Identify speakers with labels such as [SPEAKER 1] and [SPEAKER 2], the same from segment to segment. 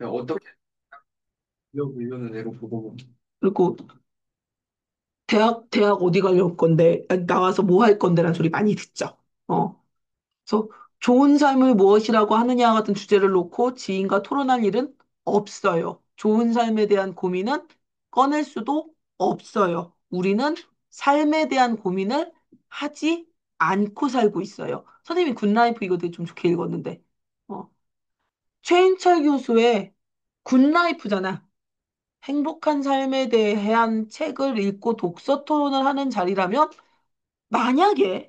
[SPEAKER 1] 그냥 어떻게 물려는 애로 보고.
[SPEAKER 2] 그리고 대학 어디 가려고 건데, 아니, 나와서 뭐 할 건데라는 소리 많이 듣죠. 어. 그래서 좋은 삶을 무엇이라고 하느냐 같은 주제를 놓고 지인과 토론할 일은 없어요. 좋은 삶에 대한 고민은 꺼낼 수도 없어요. 우리는 삶에 대한 고민을 하지 않고 살고 있어요. 선생님이 굿라이프 이거 되게 좀 좋게 읽었는데, 어. 최인철 교수의 굿라이프잖아. 행복한 삶에 대한 책을 읽고 독서 토론을 하는 자리라면 만약에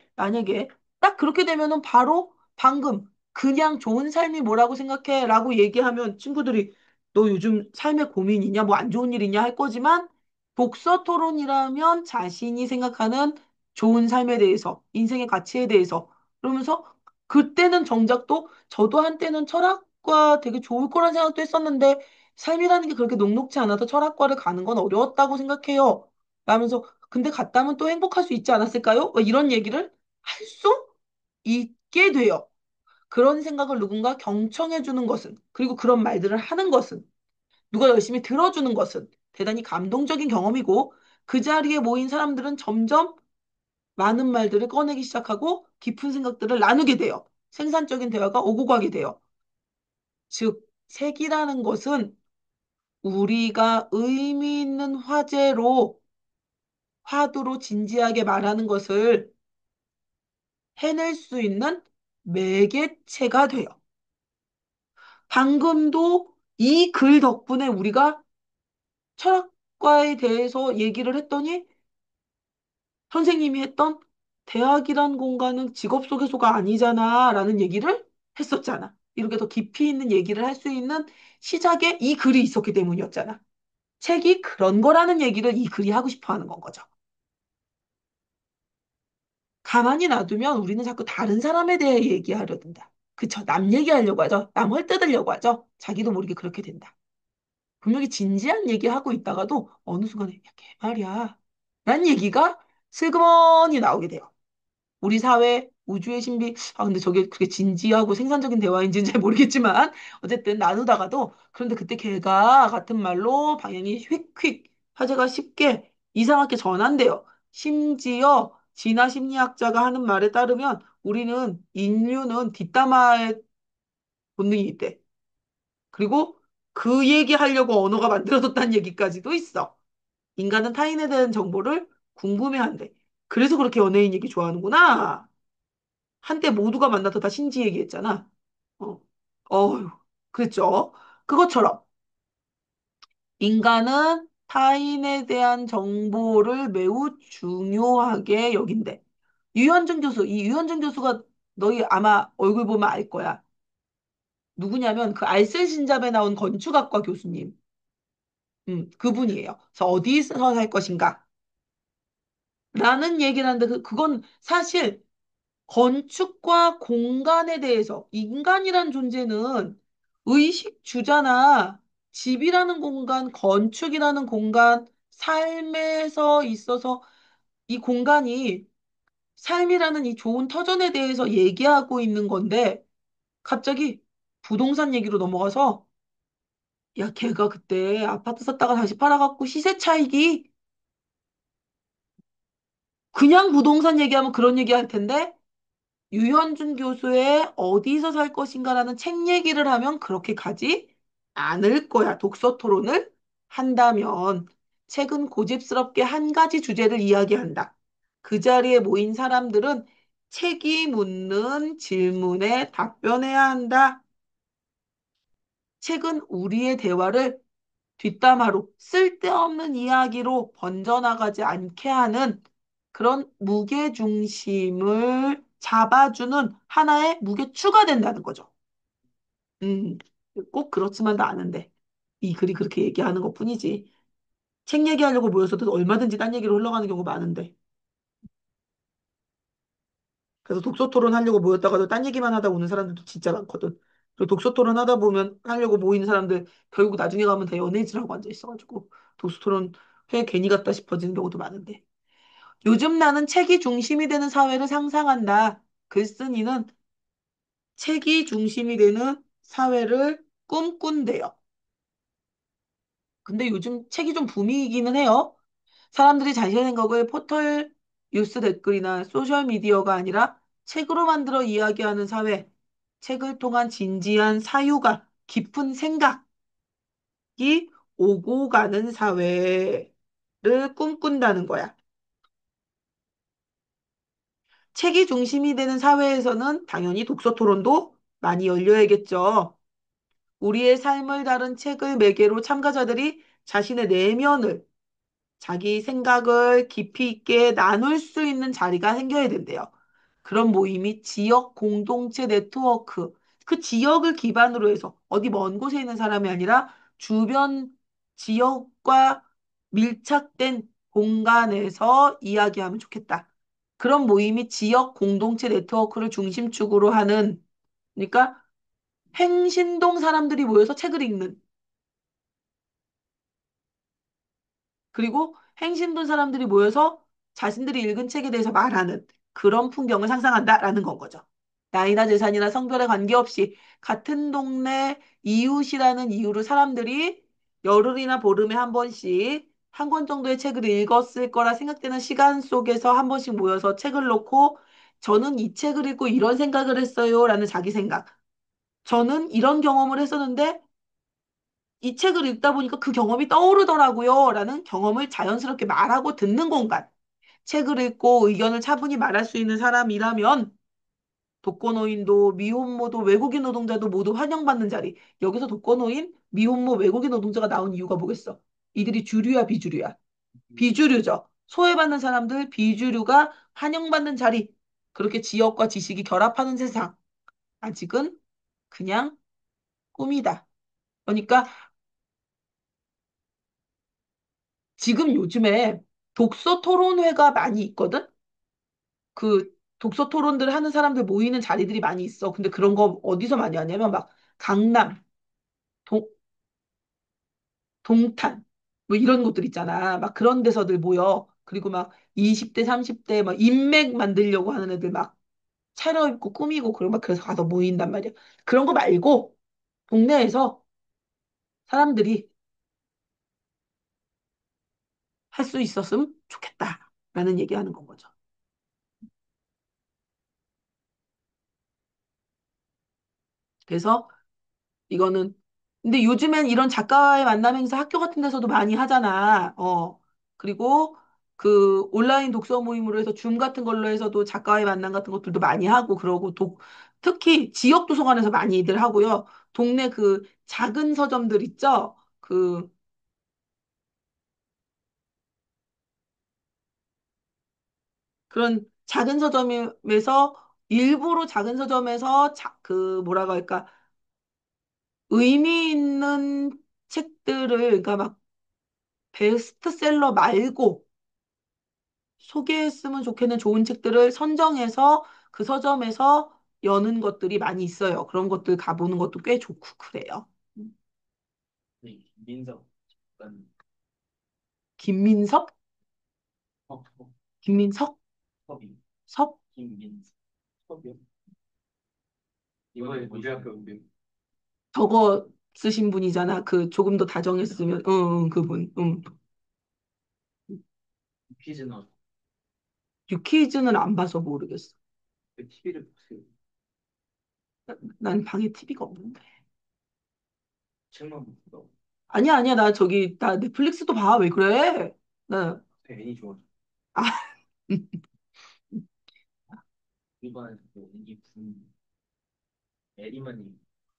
[SPEAKER 2] 딱 그렇게 되면은 바로 방금 그냥 좋은 삶이 뭐라고 생각해? 라고 얘기하면 친구들이 너 요즘 삶에 고민이냐? 뭐 안 좋은 일 있냐? 할 거지만 독서 토론이라면 자신이 생각하는 좋은 삶에 대해서, 인생의 가치에 대해서 그러면서 그때는 정작 또 저도 한때는 철학과 되게 좋을 거란 생각도 했었는데 삶이라는 게 그렇게 녹록지 않아서 철학과를 가는 건 어려웠다고 생각해요. 라면서 근데 갔다면 또 행복할 수 있지 않았을까요? 뭐 이런 얘기를 할 수 있게 돼요. 그런 생각을 누군가 경청해 주는 것은, 그리고 그런 말들을 하는 것은, 누가 열심히 들어주는 것은 대단히 감동적인 경험이고, 그 자리에 모인 사람들은 점점 많은 말들을 꺼내기 시작하고, 깊은 생각들을 나누게 돼요. 생산적인 대화가 오고 가게 돼요. 즉, 책이라는 것은 우리가 의미 있는 화두로 진지하게 말하는 것을 해낼 수 있는 매개체가 돼요. 방금도 이 글 덕분에 우리가 철학과에 대해서 얘기를 했더니 선생님이 했던 대학이란 공간은 직업소개서가 아니잖아 라는 얘기를 했었잖아. 이렇게 더 깊이 있는 얘기를 할 수 있는 시작에 이 글이 있었기 때문이었잖아. 책이 그런 거라는 얘기를 이 글이 하고 싶어 하는 건 거죠. 가만히 놔두면 우리는 자꾸 다른 사람에 대해 얘기하려 든다. 그쵸? 남 얘기하려고 하죠. 남 헐뜯으려고 하죠. 자기도 모르게 그렇게 된다. 분명히 진지한 얘기하고 있다가도 어느 순간에 야, 걔 말이야. 라는 얘기가 슬그머니 나오게 돼요. 우리 사회, 우주의 신비, 근데 저게 그게 진지하고 생산적인 대화인지는 잘 모르겠지만, 어쨌든 나누다가도, 그런데 그때 걔가 같은 말로 방향이 휙휙, 화제가 쉽게 이상하게 전환돼요. 심지어, 진화 심리학자가 하는 말에 따르면, 인류는 뒷담화의 본능이 있대. 그리고 그 얘기하려고 언어가 만들어졌다는 얘기까지도 있어. 인간은 타인에 대한 정보를 궁금해한대. 그래서 그렇게 연예인 얘기 좋아하는구나. 한때 모두가 만나서 다 신지 얘기했잖아. 어, 어휴, 그랬죠. 그것처럼 인간은 타인에 대한 정보를 매우 중요하게 여긴대. 이 유현정 교수가 너희 아마 얼굴 보면 알 거야. 누구냐면 그 알쓸신잡에 나온 건축학과 교수님. 그분이에요. 그래서 어디서 살 것인가? 라는 얘기를 하는데 그건 사실 건축과 공간에 대해서 인간이란 존재는 의식 주잖아. 집이라는 공간, 건축이라는 공간, 삶에서 있어서 이 공간이 삶이라는 이 좋은 터전에 대해서 얘기하고 있는 건데 갑자기 부동산 얘기로 넘어가서 야, 걔가 그때 아파트 샀다가 다시 팔아갖고 시세 차익이 그냥 부동산 얘기하면 그런 얘기 할 텐데 유현준 교수의 어디서 살 것인가라는 책 얘기를 하면 그렇게 가지 않을 거야. 독서 토론을 한다면 책은 고집스럽게 한 가지 주제를 이야기한다. 그 자리에 모인 사람들은 책이 묻는 질문에 답변해야 한다. 책은 우리의 대화를 뒷담화로 쓸데없는 이야기로 번져나가지 않게 하는 그런 무게중심을 잡아주는 하나의 무게추가 된다는 거죠. 음, 꼭 그렇지만도 않은데 이 글이 그렇게 얘기하는 것뿐이지. 책 얘기하려고 모였어도 얼마든지 딴 얘기로 흘러가는 경우가 많은데. 그래서 독서 토론 하려고 모였다가도 딴 얘기만 하다 오는 사람들도 진짜 많거든. 그리고 독서 토론 하다 보면 하려고 모이는 사람들 결국 나중에 가면 다 연애질하고 앉아 있어가지고 독서 토론 회 괜히 갔다 싶어지는 경우도 많은데. 요즘 나는 책이 중심이 되는 사회를 상상한다. 글쓴이는 책이 중심이 되는 사회를 꿈꾼대요. 근데 요즘 책이 좀 붐이기는 해요. 사람들이 자신의 생각을 포털 뉴스 댓글이나 소셜미디어가 아니라 책으로 만들어 이야기하는 사회, 책을 통한 진지한 사유가 깊은 생각이 오고 가는 사회를 꿈꾼다는 거야. 책이 중심이 되는 사회에서는 당연히 독서 토론도 많이 열려야겠죠. 우리의 삶을 다룬 책을 매개로 참가자들이 자신의 내면을, 자기 생각을 깊이 있게 나눌 수 있는 자리가 생겨야 된대요. 그런 모임이 지역 공동체 네트워크, 그 지역을 기반으로 해서 어디 먼 곳에 있는 사람이 아니라 주변 지역과 밀착된 공간에서 이야기하면 좋겠다. 그런 모임이 지역 공동체 네트워크를 중심축으로 하는, 그러니까 행신동 사람들이 모여서 책을 읽는, 그리고 행신동 사람들이 모여서 자신들이 읽은 책에 대해서 말하는 그런 풍경을 상상한다라는 건 거죠. 나이나 재산이나 성별에 관계없이 같은 동네 이웃이라는 이유로 사람들이 열흘이나 보름에 한 번씩 한 권 정도의 책을 읽었을 거라 생각되는 시간 속에서 한 번씩 모여서 책을 놓고 저는 이 책을 읽고 이런 생각을 했어요 라는 자기 생각. 저는 이런 경험을 했었는데 이 책을 읽다 보니까 그 경험이 떠오르더라고요 라는 경험을 자연스럽게 말하고 듣는 공간. 책을 읽고 의견을 차분히 말할 수 있는 사람이라면 독거노인도 미혼모도 외국인 노동자도 모두 환영받는 자리. 여기서 독거노인, 미혼모, 외국인 노동자가 나온 이유가 뭐겠어? 이들이 주류야, 비주류야? 비주류죠. 소외받는 사람들, 비주류가 환영받는 자리. 그렇게 지역과 지식이 결합하는 세상. 아직은 그냥 꿈이다. 그러니까 지금 요즘에 독서 토론회가 많이 있거든? 그 독서 토론들 하는 사람들 모이는 자리들이 많이 있어. 근데 그런 거 어디서 많이 하냐면 막 강남, 동, 동탄 뭐 이런 곳들 있잖아. 막 그런 데서들 모여. 그리고 막 20대, 30대 막 인맥 만들려고 하는 애들 막 차려입고 꾸미고 그런 막 그래서 가서 모인단 말이야. 그런 거 말고 동네에서 사람들이 할 수 있었으면 좋겠다라는 얘기하는 건 거죠. 그래서 이거는 근데 요즘엔 이런 작가와의 만남 행사 학교 같은 데서도 많이 하잖아. 그리고 그 온라인 독서 모임으로 해서 줌 같은 걸로 해서도 작가와의 만남 같은 것들도 많이 하고 그러고 특히 지역 도서관에서 많이들 하고요. 동네 그 작은 서점들 있죠? 그런 작은 서점에서 일부러 작은 서점에서 뭐라고 할까? 의미 있는 책들을 그러니까 막 베스트셀러 말고 소개했으면 좋겠는 좋은 책들을 선정해서 그 서점에서 여는 것들이 많이 있어요. 그런 것들 가보는 것도 꽤 좋고 그래요.
[SPEAKER 1] 네, 민석 약간
[SPEAKER 2] 김민석?
[SPEAKER 1] 어,
[SPEAKER 2] 김민석?
[SPEAKER 1] 섭이
[SPEAKER 2] 섭?
[SPEAKER 1] 김민석 섭이요? 이번에 우리 학교 은빈
[SPEAKER 2] 저거 쓰신 분이잖아. 그 조금 더 다정했으면, 응, 응, 그분. 응.
[SPEAKER 1] 퀴즈 나왔
[SPEAKER 2] 유퀴즈는 안 봐서 모르겠어.
[SPEAKER 1] TV를 보세요.
[SPEAKER 2] 난 방에 TV가 없는데.
[SPEAKER 1] 책만 보고
[SPEAKER 2] 아니야, 아니야. 나 넷플릭스도 봐. 왜 그래? 나,
[SPEAKER 1] 애니 좋아.
[SPEAKER 2] 아,
[SPEAKER 1] 일반에서 그 애니 분 애니만